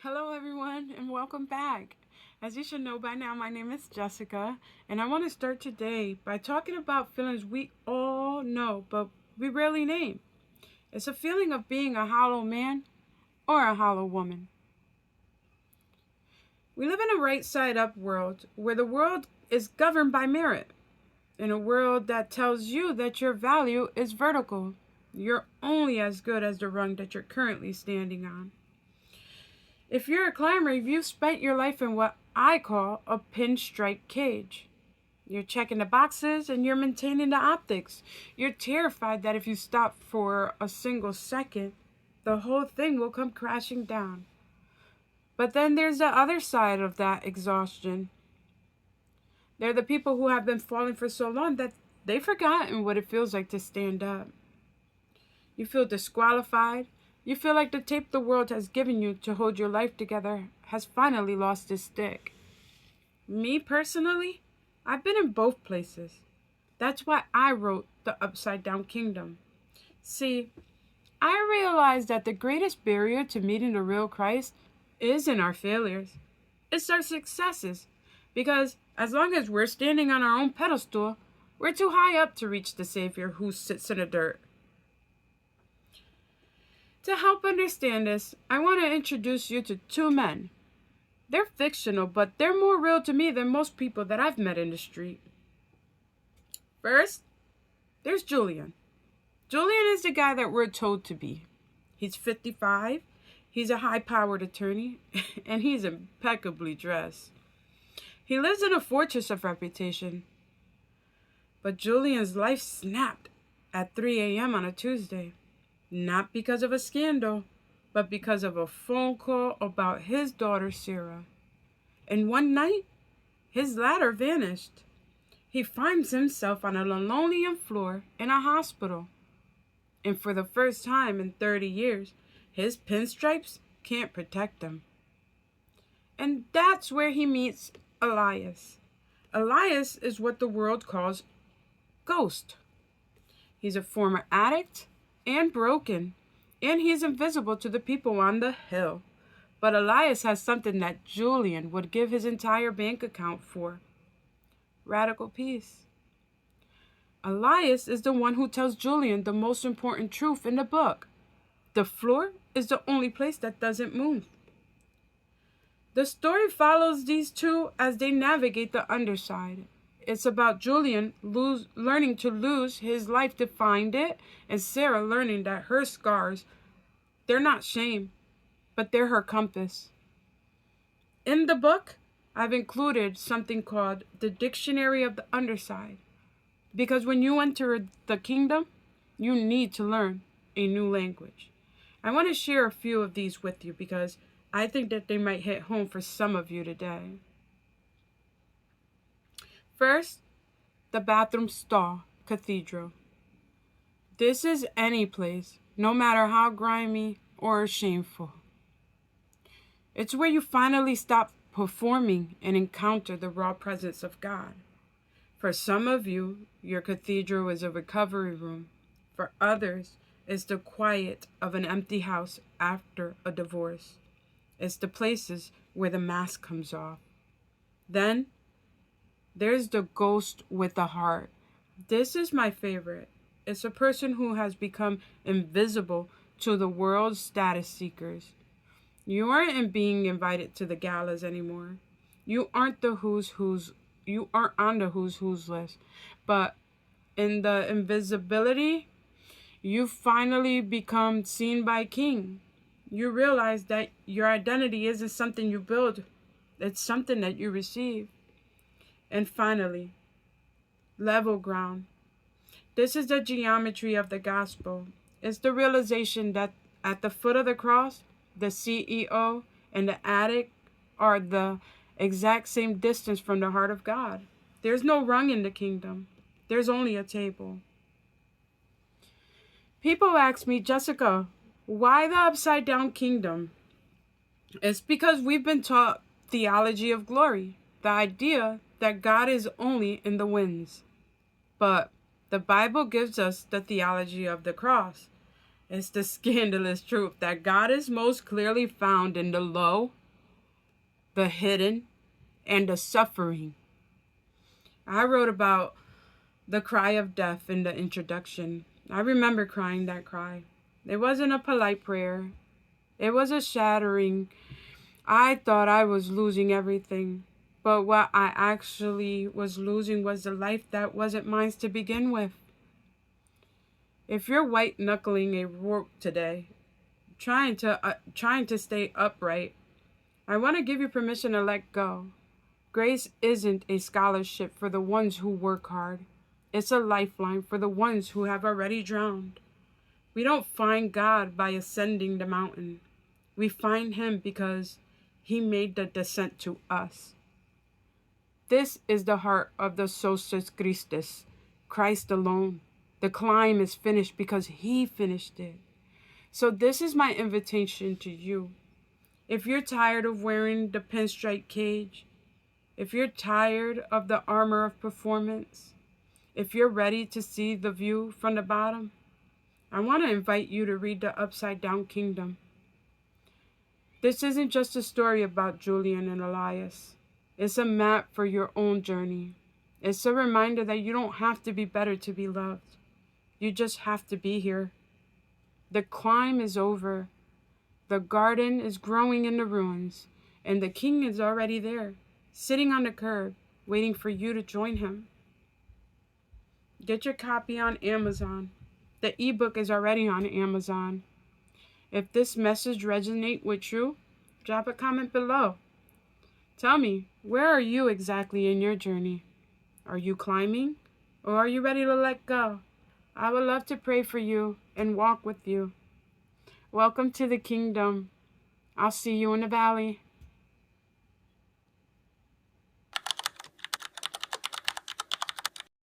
Hello, everyone, and welcome back. As you should know by now, my name is Jessica, and I want to start today by talking about feelings we all know, but we rarely name. It's a feeling of being a hollow man or a hollow woman. We live in a right side up world where the world is governed by merit, in a world that tells you that your value is vertical. You're only as good as the rung that you're currently standing on. If you're a climber, you've spent your life in what I call a pinstripe cage. You're checking the boxes and you're maintaining the optics. You're terrified that if you stop for a single second, the whole thing will come crashing down. But then there's the other side of that exhaustion. They're the people who have been falling for so long that they've forgotten what it feels like to stand up. You feel disqualified. You feel like the tape the world has given you to hold your life together has finally lost its stick. Me personally, I've been in both places. That's why I wrote The Upsidedown Kingdom. See, I realized that the greatest barrier to meeting the real Christ isn't our failures. It's our successes. Because as long as we're standing on our own pedestal, we're too high up to reach the Savior who sits in the dirt. To help understand this, I want to introduce you to two men. They're fictional, but they're more real to me than most people that I've met in the street. First, there's Julian. Julian is the guy that we're told to be. He's 55, he's a high-powered attorney, and he's impeccably dressed. He lives in a fortress of reputation. But Julian's life snapped at 3 a.m. on a Tuesday. Not because of a scandal, but because of a phone call about his daughter, Sarah. And one night, his ladder vanished. He finds himself on a linoleum floor in a hospital. And for the first time in 30 years, his pinstripes can't protect him. And that's where he meets Elias. Elias is what the world calls ghost. He's a former addict and broken, and he's invisible to the people on the hill. But Elias has something that Julian would give his entire bank account for: radical peace. Elias is the one who tells Julian the most important truth in the book. The floor is the only place that doesn't move. The story follows these two as they navigate the underside. It's about Julian learning to lose his life to find it, and Sarah learning that her scars, they're not shame, but they're her compass. In the book, I've included something called the Dictionary of the Underside, because when you enter the kingdom, you need to learn a new language. I want to share a few of these with you because I think that they might hit home for some of you today. First, the bathroom stall cathedral. This is any place, no matter how grimy or shameful. It's where you finally stop performing and encounter the raw presence of God. For some of you, your cathedral is a recovery room. For others, it's the quiet of an empty house after a divorce. It's the places where the mask comes off. Then, there's the ghost with the heart. This is my favorite. It's a person who has become invisible to the world's status seekers. You aren't being invited to the galas anymore. You aren't on the who's list. But in the invisibility, you finally become seen by King. You realize that your identity isn't something you build. It's something that you receive. And finally, level ground. This is the geometry of the gospel. It's the realization that at the foot of the cross, the CEO and the addict are the exact same distance from the heart of God. There's no rung in the kingdom. There's only a table. People ask me, Jessica, why the upside down kingdom? It's because we've been taught theology of glory, the idea that God is only in the winds. But the Bible gives us the theology of the cross. It's the scandalous truth that God is most clearly found in the low, the hidden, and the suffering. I wrote about the cry of death in the introduction. I remember crying that cry. It wasn't a polite prayer. It was a shattering. I thought I was losing everything. But what I actually was losing was the life that wasn't mine to begin with. If you're white knuckling a work today, trying to stay upright, I want to give you permission to let go. Grace isn't a scholarship for the ones who work hard. It's a lifeline for the ones who have already drowned. We don't find God by ascending the mountain. We find him because he made the descent to us. This is the heart of the Sosus Christus, Christ alone. The climb is finished because he finished it. So this is my invitation to you. If you're tired of wearing the pinstripe cage, if you're tired of the armor of performance, if you're ready to see the view from the bottom, I want to invite you to read the Upsidedown Kingdom. This isn't just a story about Julian and Elias. It's a map for your own journey. It's a reminder that you don't have to be better to be loved. You just have to be here. The climb is over. The garden is growing in the ruins, and the king is already there, sitting on the curb, waiting for you to join him. Get your copy on Amazon. The ebook is already on Amazon. If this message resonates with you, drop a comment below. Tell me, where are you exactly in your journey? Are you climbing, or are you ready to let go? I would love to pray for you and walk with you. Welcome to the kingdom. I'll see you in the valley.